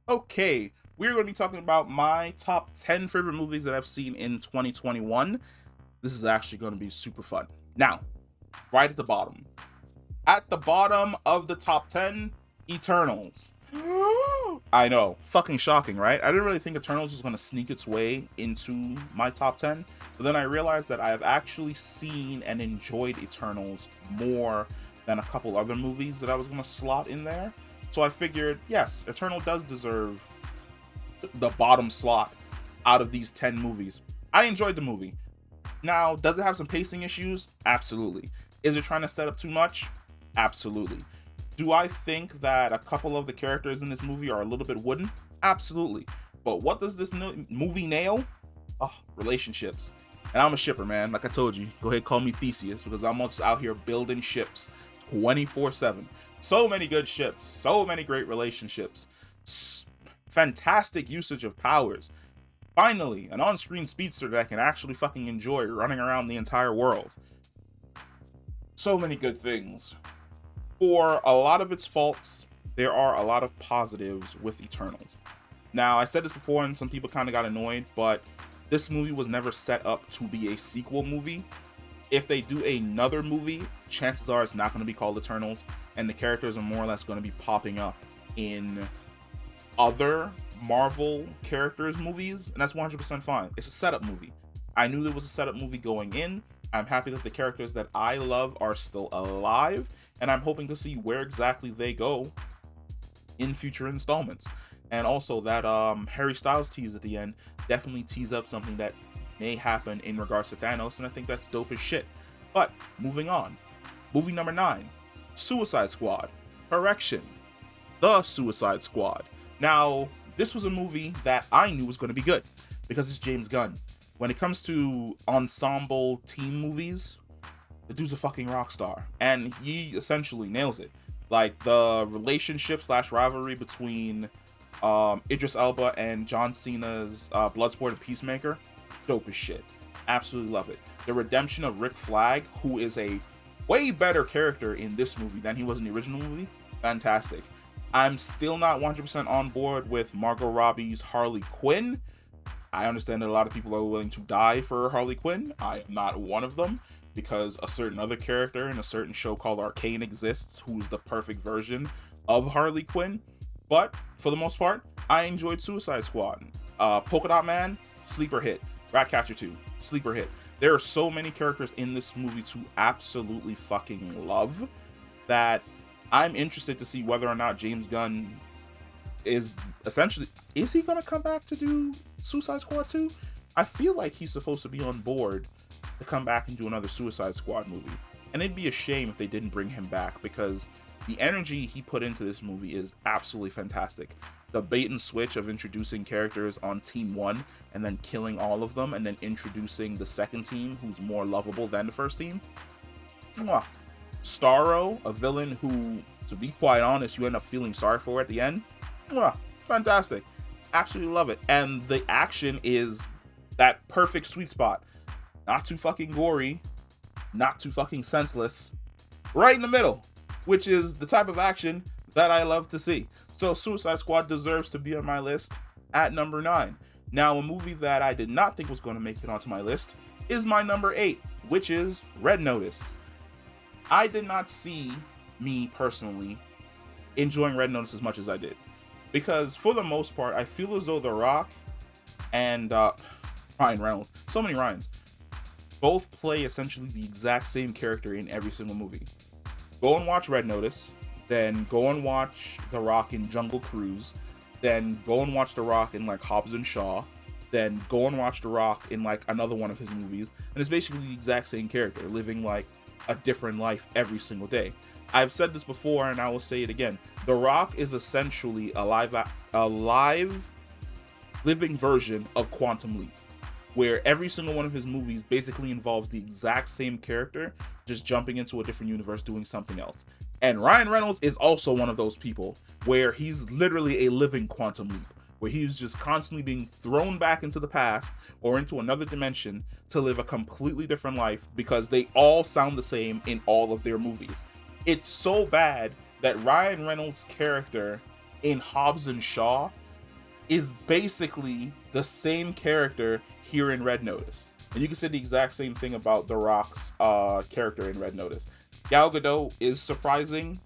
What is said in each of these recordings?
Okay, we're going to be talking about my top 10 favorite movies that I've seen in 2021. This is actually going to be super fun. Now, right at the bottom. At the bottom of the top 10, Eternals. I know, fucking shocking, right? I didn't really think Eternals was going to sneak its way into my top 10, but then I realized that I have actually seen and enjoyed Eternals more than a couple other movies that I was going to slot in there. So I figured, yes, Eternal does deserve the bottom slot out of these 10 movies. I enjoyed the movie. Now, does it have some pacing issues? Absolutely. Is it trying to set up too much? Absolutely. Do I think that a couple of the characters in this movie are a little bit wooden? Absolutely. But what does this movie nail? Oh, relationships. And I'm a shipper, man. Like I told you, go ahead, call me Theseus, because I'm just out here building ships 24/7. So many good ships, so many great relationships, fantastic usage of powers. Finally, an on-screen speedster that I can actually fucking enjoy running around the entire world. So many good things. For a lot of its faults, there are a lot of positives with Eternals. Now, I said this before and some people kind of got annoyed, but this movie was never set up to be a sequel movie. If they do another movie, chances are it's not going to be called Eternals, and the characters are more or less going to be popping up in other Marvel characters movies, and that's 100% fine. It's a setup movie. I knew there was a setup movie going in. I'm happy that the characters that I love are still alive, and I'm hoping to see where exactly they go in future installments. And also that Harry Styles tease at the end definitely tease up something that may happen in regards to Thanos, and I think that's dope as shit. But moving on, movie number 9, Suicide Squad. Correction, The Suicide Squad. Now, this was a movie that I knew was going to be good because it's James Gunn. When it comes to ensemble team movies, the dude's a fucking rock star, and he essentially nails it. Like the relationship slash rivalry between Idris Elba and John Cena's Bloodsport and Peacemaker, dope as shit. Absolutely love it. The redemption of Rick Flag, who is a way better character in this movie than he was in the original movie, fantastic. I'm still not 100% on board with Margot Robbie's Harley Quinn. I understand that a lot of people are willing to die for Harley Quinn. I am not one of them, because a certain other character in a certain show called Arcane exists, who's the perfect version of Harley Quinn. But for the most part, I enjoyed Suicide Squad. Polka Dot Man, sleeper hit. Ratcatcher 2, sleeper hit. There are so many characters in this movie to absolutely fucking love that I'm interested to see whether or not James Gunn is he gonna come back to do Suicide Squad 2? I feel like he's supposed to be on board to come back and do another Suicide Squad movie. And it'd be a shame if they didn't bring him back, because the energy he put into this movie is absolutely fantastic. The bait and switch of introducing characters on Team 1 and then killing all of them and then introducing the second team who's more lovable than the first team. Mwah. Starro, a villain who, to be quite honest, you end up feeling sorry for at the end. Mwah. Fantastic. Absolutely love it. And the action is that perfect sweet spot. Not too fucking gory, not too fucking senseless, right in the middle, which is the type of action that I love to see. So Suicide Squad deserves to be on my list at number 9. Now, a movie that I did not think was going to make it onto my list is my number 8, which is Red Notice. I did not see, me personally, enjoying Red Notice as much as I did, because for the most part, I feel as though The Rock and Ryan Reynolds, so many Ryans, both play essentially the exact same character in every single movie. Go and watch Red Notice, then go and watch The Rock in Jungle Cruise, then go and watch The Rock in like Hobbs and Shaw, then go and watch The Rock in like another one of his movies, and it's basically the exact same character, living like a different life every single day. I've said this before and I will say it again. The Rock is essentially a live living version of Quantum Leap, where every single one of his movies basically involves the exact same character, just jumping into a different universe doing something else. And Ryan Reynolds is also one of those people where he's literally a living Quantum Leap, where he's just constantly being thrown back into the past or into another dimension to live a completely different life, because they all sound the same in all of their movies. It's so bad that Ryan Reynolds' character in Hobbs and Shaw is basically the same character here in Red Notice. And you can say the exact same thing about The Rock's character in Red Notice. Gal Gadot is surprisingly,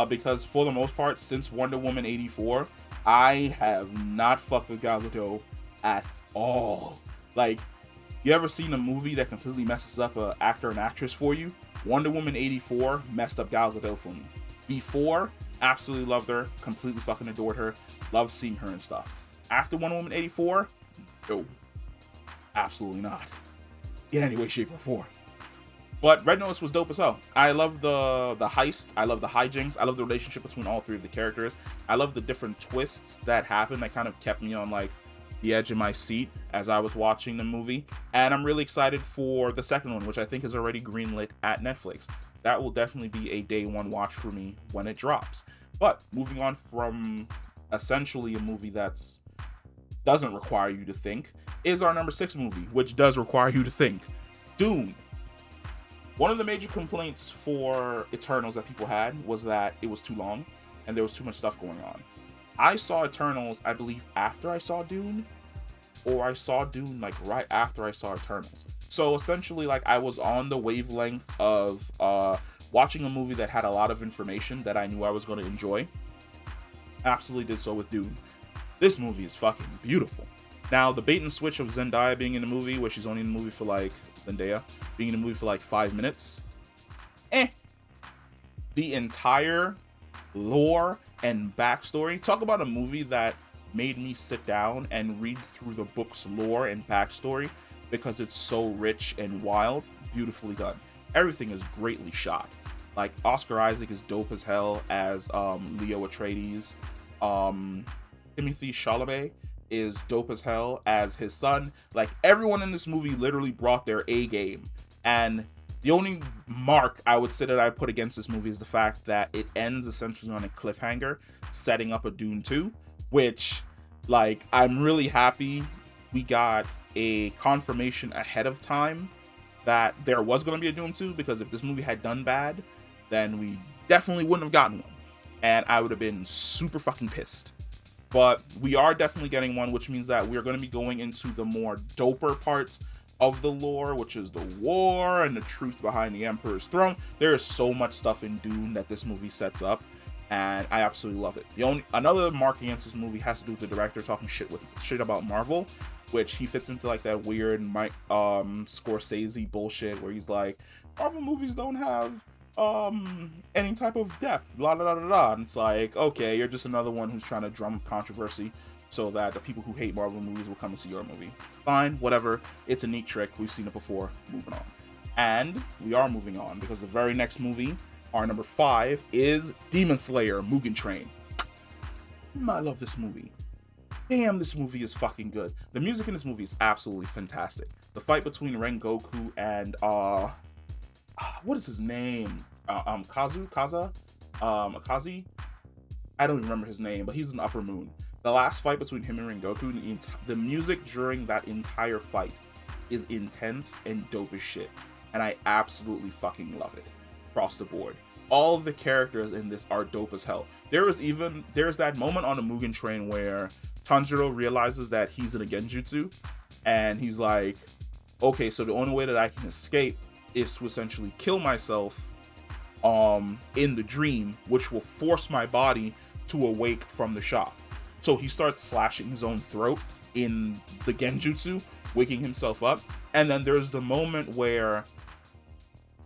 because for the most part, since Wonder Woman 84, I have not fucked with Gal Gadot at all. Like, you ever seen a movie that completely messes up an actor and actress for you? Wonder Woman 84 messed up Gal Gadot for me. Before, absolutely loved her, completely fucking adored her, loved seeing her and stuff. After Wonder Woman 84, no, absolutely not, in any way, shape, or form. But Red Notice was dope as hell. I love the heist. I love the hijinks. I love the relationship between all three of the characters. I love the different twists that happened that kind of kept me on like the edge of my seat as I was watching the movie. And I'm really excited for the second one, which I think is already greenlit at Netflix. That will definitely be a day one watch for me when it drops. But moving on from essentially a movie that's doesn't require you to think, is our number 6 movie, which does require you to think. Dune. One of the major complaints for Eternals that people had was that it was too long and there was too much stuff going on. I saw Eternals, I believe, after I saw Dune, or I saw Dune like right after I saw Eternals. So essentially, like, I was on the wavelength of watching a movie that had a lot of information that I knew I was going to enjoy. Absolutely did so with Dune. This movie is fucking beautiful. Now, the bait and switch of Zendaya being in the movie, where she's only in the movie for like, Zendaya being in the movie for like 5 minutes, the entire lore and backstory. Talk about a movie that made me sit down and read through the book's lore and backstory because it's so rich and wild. Beautifully done. Everything is greatly shot. Like, Oscar Isaac is dope as hell as Leo Atreides. Timothée Chalamet is dope as hell as his son. Like, everyone in this movie literally brought their A game. And the only mark I would say that I put against this movie is the fact that it ends essentially on a cliffhanger, setting up a Dune 2, which, like, I'm really happy we got a confirmation ahead of time that there was going to be a Dune 2, because if this movie had done bad, then we definitely wouldn't have gotten one. And I would have been super fucking pissed. But we are definitely getting one, which means that we're going to be going into the more doper parts of the lore, which is the war and the truth behind the Emperor's throne. There is so much stuff in Dune that this movie sets up, and I absolutely love it. Another mark against this movie has to do with the director talking shit about Marvel, which he fits into like that weird Scorsese bullshit where he's like, Marvel movies don't have any type of depth, blah blah blah blah. And it's like, okay, you're just another one who's trying to drum up controversy so that the people who hate Marvel movies will come and see your movie. Fine, whatever. It's a neat trick. We've seen it before. Moving on. And we are moving on because the very next movie, our number 5, is Demon Slayer Mugen Train. I love this movie. Damn, this movie is fucking good. The music in this movie is absolutely fantastic. The fight between Rengoku and what is his name? Akazi? I don't even remember his name, but he's an Upper Moon. The last fight between him and Rengoku, the music during that entire fight is intense and dope as shit. And I absolutely fucking love it. Across the board. All of the characters in this are dope as hell. There's that moment on the Mugen Train where Tanjiro realizes that he's in a genjutsu, and he's like, okay, so the only way that I can escape is to essentially kill myself in the dream, which will force my body to awake from the shock. So he starts slashing his own throat in the genjutsu, waking himself up. And then there's the moment where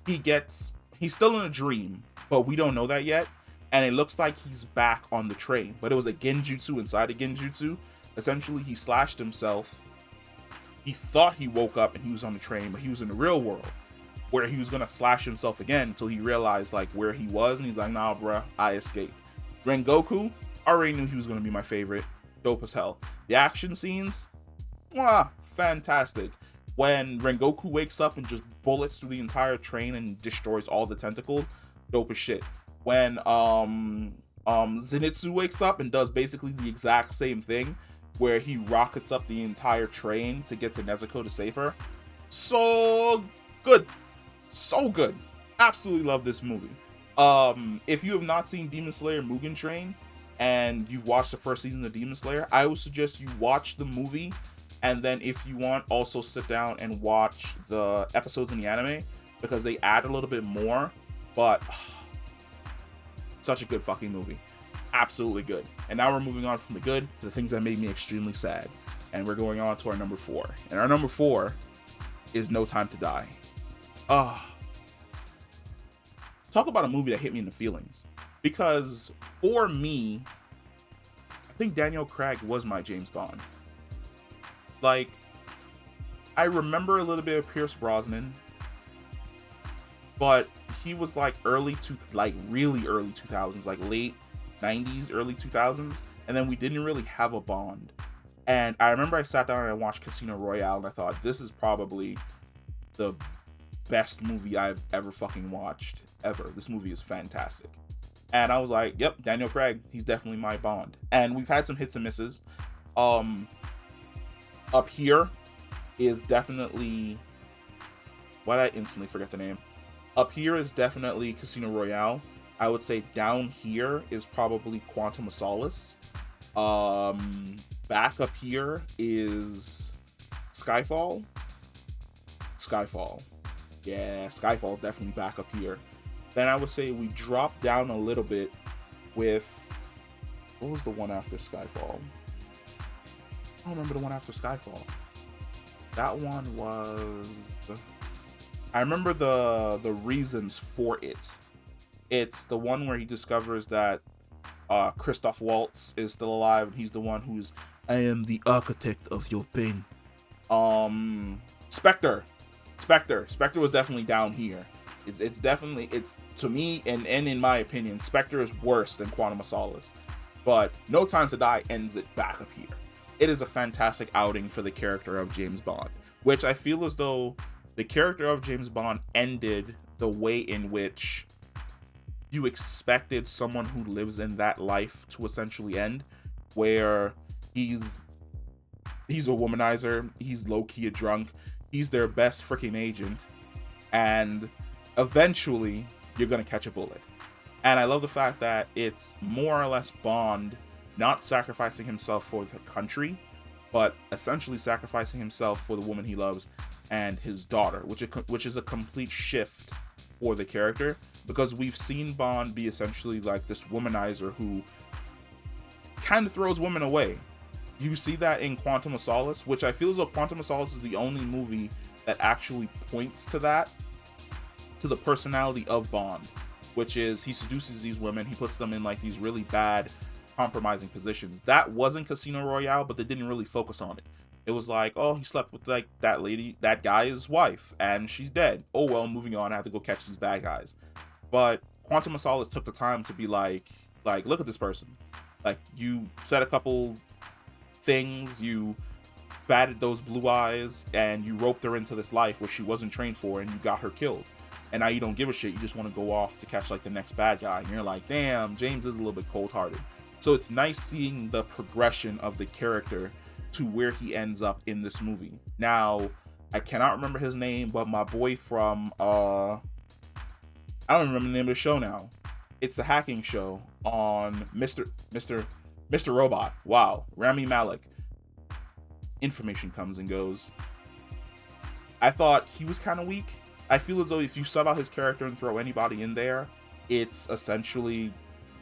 he's still in a dream, but we don't know that yet. And it looks like he's back on the train, but it was a genjutsu inside a genjutsu. Essentially, he slashed himself. He thought he woke up and he was on the train, but he was in the real world, where he was gonna slash himself again until he realized like where he was, and he's like, nah, bruh, I escaped. Rengoku, already knew he was gonna be my favorite. Dope as hell. The action scenes, fantastic. When Rengoku wakes up and just bullets through the entire train and destroys all the tentacles, dope as shit. When Zenitsu wakes up and does basically the exact same thing, where he rockets up the entire train to get to Nezuko to save her. So good. So good. Absolutely love this movie. If you have not seen Demon Slayer Mugen Train, and you've watched the first season of Demon Slayer, I would suggest you watch the movie, and then if you want, also sit down and watch the episodes in the anime, because they add a little bit more. But such a good fucking movie. Absolutely good. And now we're moving on from the good to the things that made me extremely sad. And we're going on to our number 4. And our number 4 is No Time to Die. Talk about a movie that hit me in the feelings. Because for me, I think Daniel Craig was my James Bond. Like, I remember a little bit of Pierce Brosnan, but he was like really early 2000s, like late 90s, early 2000s, and then we didn't really have a Bond. And I remember I sat down and I watched Casino Royale, and I thought, this is probably the best movie I've ever fucking watched, ever. This movie is fantastic. And I was like, yep, Daniel Craig, he's definitely my Bond. And we've had some hits and misses. Up Here is definitely... Why did I instantly forget the name? Up Here is definitely Casino Royale. I would say Down Here is probably Quantum of Solace. Back Up Here is Skyfall. Yeah, Skyfall is definitely back up here. Then I would say we drop down a little bit with... What was the one after Skyfall? I don't remember the one after Skyfall. That one was... I remember the reasons for it. It's the one where he discovers that Christoph Waltz is still alive, and he's the one who's, I am the architect of your pain. Spectre was definitely Down Here. It's definitely, it's, to me, and in my opinion, Spectre is worse than Quantum of Solace. But No Time to Die ends it back up here. It is a fantastic outing for the character of James Bond, which I feel as though the character of James Bond ended the way in which you expected someone who lives in that life to essentially end, where he's a womanizer, he's low-key a drunk, he's their best freaking agent, and eventually you're gonna catch a bullet. And I love the fact that it's more or less Bond not sacrificing himself for the country, but essentially sacrificing himself for the woman he loves and his daughter, which is a complete shift for the character, because we've seen Bond be essentially like this womanizer who kind of throws women away. You see that in Quantum of Solace, which I feel as though Quantum of Solace is the only movie that actually points to that, to the personality of Bond, which is he seduces these women, he puts them in like these really bad, compromising positions. That wasn't Casino Royale, but they didn't really focus on it. It was like, oh, he slept with like that lady, that guy's wife, and she's dead. Oh well, moving on, I have to go catch these bad guys. But Quantum of Solace took the time to be like, look at this person. Like, you said a couple things, you batted those blue eyes, and you roped her into this life where she wasn't trained for, and you got her killed. And now you don't give a shit, you just want to go off to catch like the next bad guy. And you're like, damn, James is a little bit cold-hearted. So it's nice seeing the progression of the character to where he ends up in this movie. Now, I cannot remember his name, but my boy from I don't remember the name of the show now. It's the hacking show on Mr. Robot. Wow, Rami Malek. Information comes and goes. I thought he was kind of weak. I feel as though if you sub out his character and throw anybody in there, it's essentially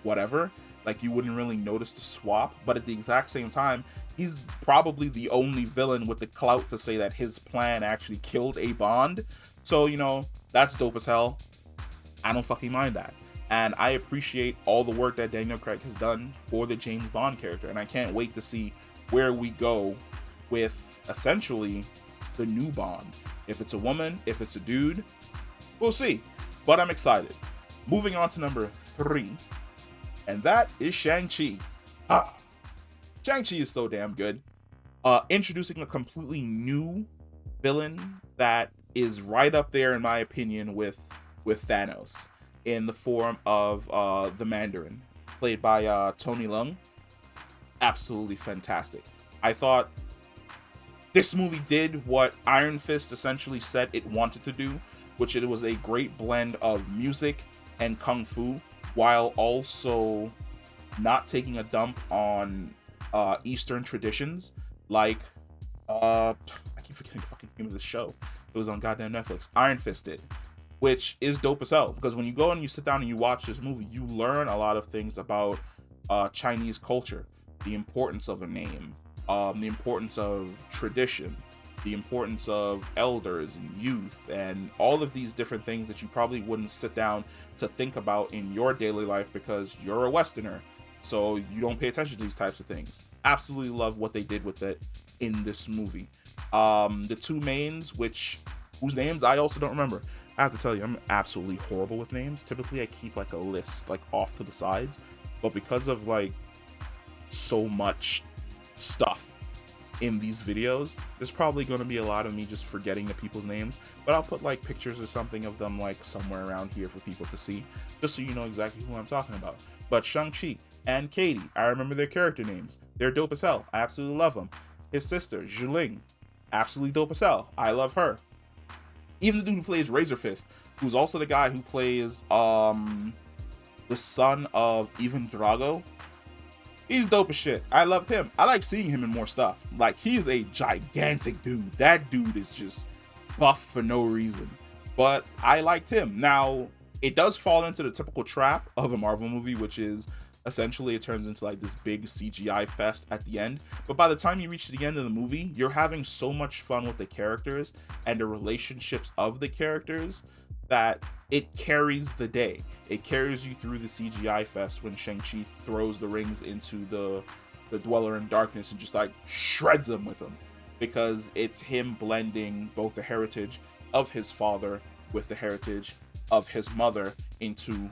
whatever. Like, you wouldn't really notice the swap, but at the exact same time, he's probably the only villain with the clout to say that his plan actually killed a Bond. So, you know, that's dope as hell. I don't fucking mind that. And I appreciate all the work that Daniel Craig has done for the James Bond character. And I can't wait to see where we go with essentially the new Bond. If it's a woman, if it's a dude, we'll see. But I'm excited. Moving on to number 3. And that is Shang-Chi. Shang-Chi is so damn good. Introducing a completely new villain that is right up there, in my opinion, with Thanos, in the form of the Mandarin, played by Tony Leung. Absolutely fantastic. I thought this movie did what Iron Fist essentially said it wanted to do, which it was a great blend of music and kung fu, while also not taking a dump on Eastern traditions, like I keep forgetting the fucking name of the show. It was on goddamn Netflix. Iron Fisted, which is dope as hell, because when you go and you sit down and you watch this movie, you learn a lot of things about Chinese culture, the importance of a name, the importance of tradition, the importance of elders and youth, and all of these different things that you probably wouldn't sit down to think about in your daily life because you're a Westerner, so you don't pay attention to these types of things. Absolutely love what they did with it in this movie. The two mains, whose names I also don't remember. I have to tell you, I'm absolutely horrible with names. Typically I keep like a list like off to the sides, but because of like so much stuff in these videos, there's probably going to be a lot of me just forgetting the people's names, but I'll put like pictures or something of them like somewhere around here for people to see, just so you know exactly who I'm talking about. But Shang-Chi and Katie, I remember their character names. They're dope as hell. I absolutely love them. His sister, Zhiling, absolutely dope as hell. I love her. Even the dude who plays Razor Fist, who's also the guy who plays the son of Ivan Drago, he's dope as shit. I loved him. I like seeing him in more stuff. Like, he's a gigantic dude. That dude is just buff for no reason. But I liked him. Now, it does fall into the typical trap of a Marvel movie, which is essentially it turns into like this big CGI fest at the end. But by the time you reach the end of the movie, you're having so much fun with the characters and the relationships of the characters that it carries the day. It carries you through the CGI fest when Shang-Chi throws the rings into the Dweller in Darkness and just like shreds them with them, because it's him blending both the heritage of his father with the heritage of his mother into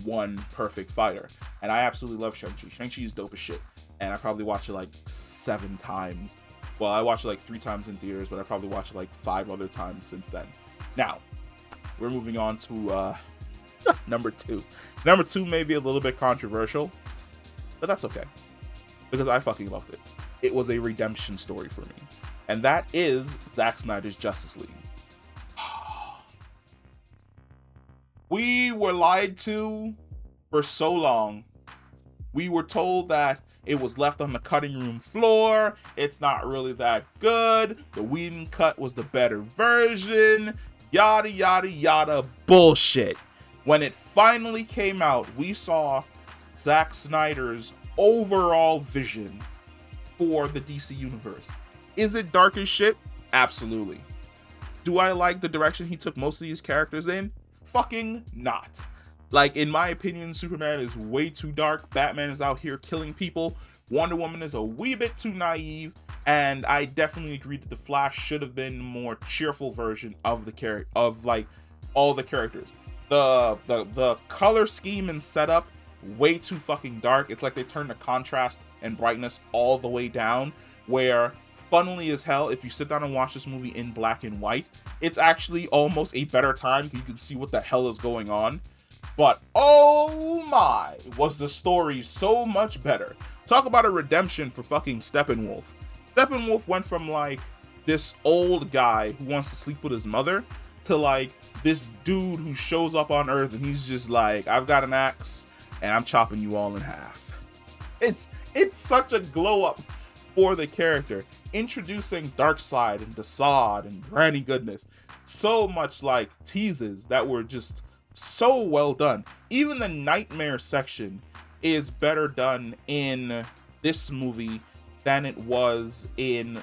one perfect fighter. And I absolutely love Shang-Chi. Shang-Chi is dope as shit, and I probably watched it like 7 times. Well, I watched it like 3 times in theaters, but I probably watched it like 5 other times since then. Now, we're moving on to number 2. Number 2 may be a little bit controversial, but that's okay, because I fucking loved it. It was a redemption story for me, and that is Zack Snyders Justice League. We were lied to for so long. We were told that it was left on the cutting room floor. It's not really that good. The Whedon cut was the better version. Yada, yada, yada bullshit. When it finally came out, we saw Zack Snyder's overall vision for the DC universe. Is it dark as shit? Absolutely. Do I like the direction he took most of these characters in? Fucking not. Like, in my opinion, Superman is way too dark. Batman is out here killing people. Wonder Woman is a wee bit too naive. And I definitely agree that the Flash should have been a more cheerful version of the like all the characters. The color scheme and setup, way too fucking dark. It's like they turned the contrast and brightness all the way down, where funnily as hell, if you sit down and watch this movie in black and white, it's actually almost a better time because you can see what the hell is going on. But oh my, was the story so much better. Talk about a redemption for fucking Steppenwolf. Steppenwolf went from like this old guy who wants to sleep with his mother to like this dude who shows up on Earth and he's just like, I've got an axe and I'm chopping you all in half. It's such a glow up for the character, introducing Darkseid and Desaad and Granny Goodness. So much like teases that were just so well done. Even the nightmare section is better done in this movie than it was in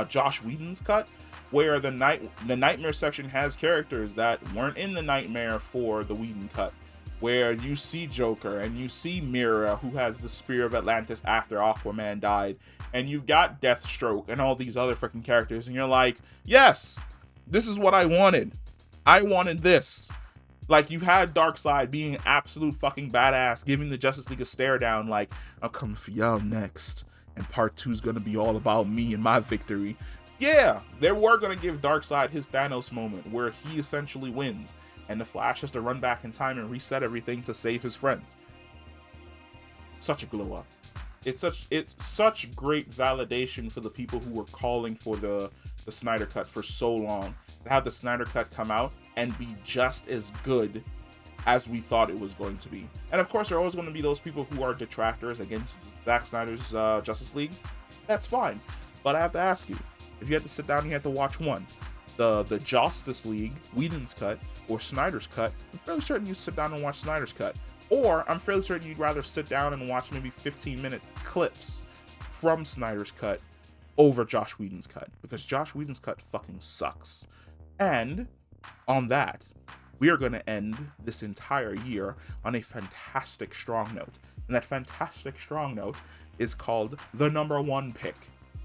Joss Whedon's cut, where the nightmare section has characters that weren't in the nightmare for the Whedon cut, where you see Joker and you see Mira, who has the Spear of Atlantis after Aquaman died, and you've got Deathstroke and all these other freaking characters, and you're like, yes, this is what I wanted. I wanted this. Like, you had Darkseid being an absolute fucking badass, giving the Justice League a stare down, like, I'm coming for y'all next, and part 2 is gonna be all about me and my victory. Yeah, they were gonna give Darkseid his Thanos moment, where he essentially wins, and the Flash has to run back in time and reset everything to save his friends. Such a glow up. It's such great validation for the people who were calling for the Snyder Cut for so long. To have the Snyder Cut come out and be just as good as we thought it was going to be. And of course, there are always going to be those people who are detractors against Zack Snyder's Justice League. That's fine. But I have to ask you, if you had to sit down and you had to watch one, the Justice League, Whedon's cut, or Snyder's cut, I'm fairly certain you sit down and watch Snyder's cut. Or I'm fairly certain you'd rather sit down and watch maybe 15-minute clips from Snyder's cut over Joss Whedon's cut, because Joss Whedon's cut fucking sucks. And on that, we are going to end this entire year on a fantastic strong note. And that fantastic strong note is called the number one pick.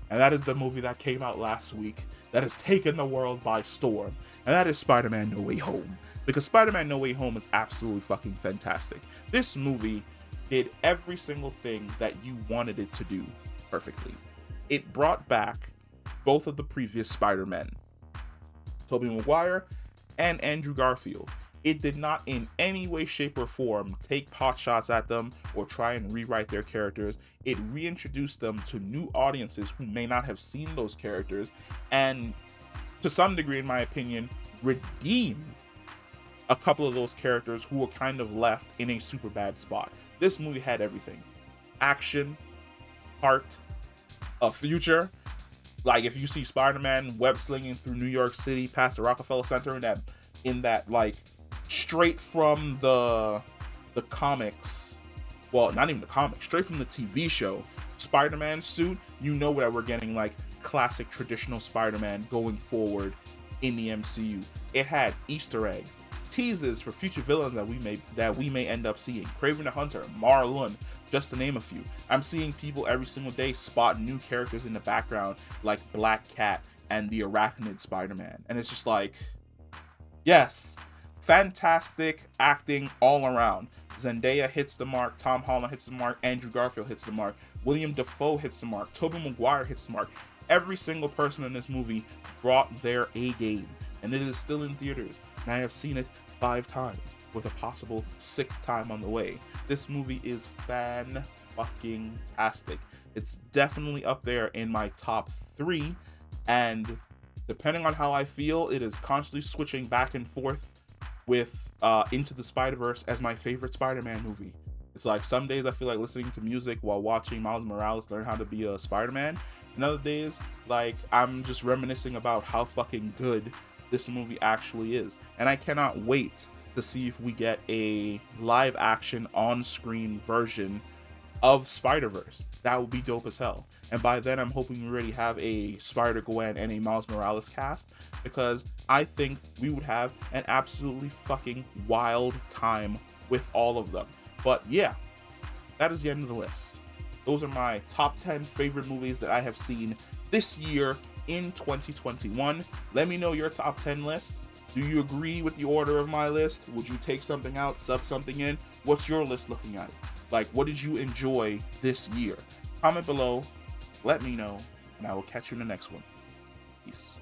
And that is the movie that came out last week that has taken the world by storm. And that is Spider-Man No Way Home. Because Spider-Man No Way Home is absolutely fucking fantastic. This movie did every single thing that you wanted it to do perfectly. It brought back both of the previous Spider-Men, Tobey Maguire and Andrew Garfield. It did not in any way, shape, or form take pot shots at them or try and rewrite their characters. It reintroduced them to new audiences who may not have seen those characters, and to some degree, in my opinion, redeemed a couple of those characters who were kind of left in a super bad spot. This movie had everything: action, heart, a future. Like, if you see Spider-Man web slinging through New York City past the Rockefeller Center in that like straight from the comics, well, not even the comics, straight from the TV show Spider-Man suit, you know that we're getting like classic traditional Spider-Man going forward in the MCU. It had Easter eggs, teases for future villains that we may end up seeing. Kraven the Hunter, Marlon, just to name a few. I'm seeing people every single day spot new characters in the background like Black Cat and the Arachnid Spider-Man. And it's just like, yes, fantastic acting all around. Zendaya hits the mark, Tom Holland hits the mark, Andrew Garfield hits the mark, William Dafoe hits the mark, Tobey Maguire hits the mark. Every single person in this movie brought their A game, and it is still in theaters. And I have seen it 5 times, with a possible 6th time on the way. This movie is fan-fucking-tastic. It's definitely up there in my top 3, and depending on how I feel, it is constantly switching back and forth with Into the Spider-Verse as my favorite Spider-Man movie. It's like some days I feel like listening to music while watching Miles Morales learn how to be a Spider-Man. And other days, like, I'm just reminiscing about how fucking good this movie actually is. And I cannot wait to see if we get a live action on-screen version of Spider-Verse. That would be dope as hell. And by then, I'm hoping we already have a Spider-Gwen and a Miles Morales cast, because I think we would have an absolutely fucking wild time with all of them. But yeah, that is the end of the list. Those are my top 10 favorite movies that I have seen this year in 2021. Let me know your top 10 list. Do you agree with the order of my list? Would you take something out, sub something in? What's your list looking at? Like, what did you enjoy this year? Comment below, let me know, and I will catch you in the next one. Peace.